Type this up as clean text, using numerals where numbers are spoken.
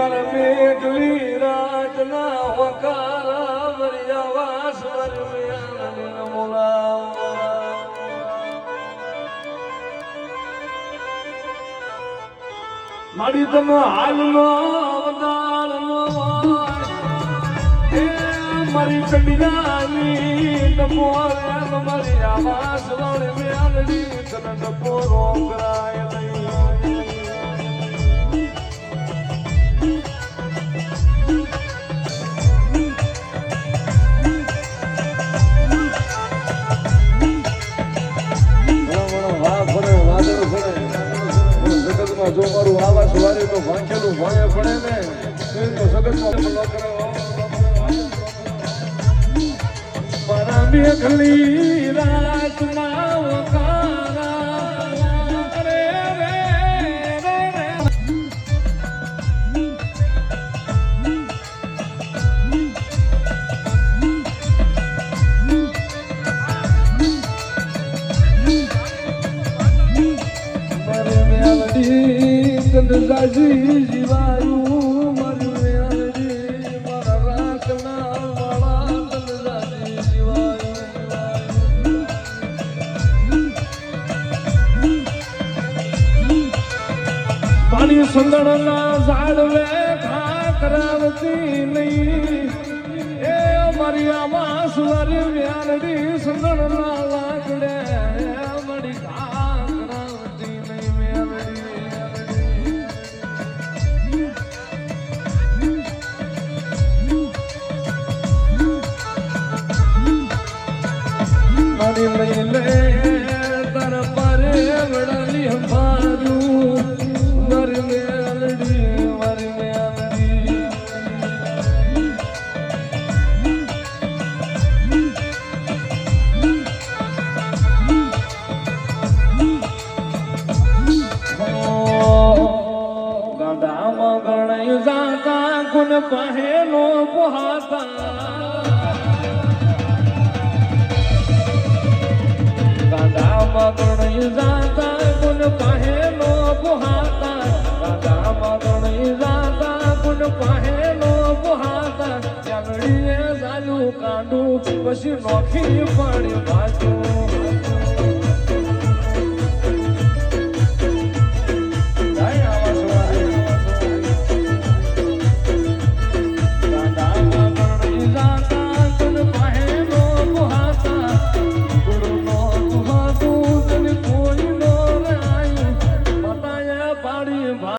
યાર મેઘલી રાતના વકારા વરિયાવા સ્વર મિયાન મોલા મારી તમે હાલનો અવતારનો મારી ચંડીલાની તમો મારી આવાસ વણ મિયાનડી તન પોરો કરાય જો મારું આવાસ વારે તો વાંચેલું ભણે પડે ને તો સગતમાં મારા મેઘલી રાતના વકારા રે રે રે રાજી જીવાયું મારું મેળવી મારા રાખના વાળા રાજી જીવાયું મારી સુંદરના ઝાડવે ઘા કરાવતી નહીં એ મારી આમાં સુવારી મેળવી સુંદરના લાકડે મારી ઘા કરાવતી નહીં મેળવી લઈ લે તર પરે વડલી હમારું મર મેલડી મર મેલડી ગાડામાં ગણાઈ જાતા ગુણ પહેલો પોહાતા ગણઈ જાતા ગુણ પહેલો બુહાતા રાધામાં ગણઈ જાતા ગુણ પહેલો બુહાતા ચાંદડીએ જાલું કાંડું પછી નોખી પડી બાજુ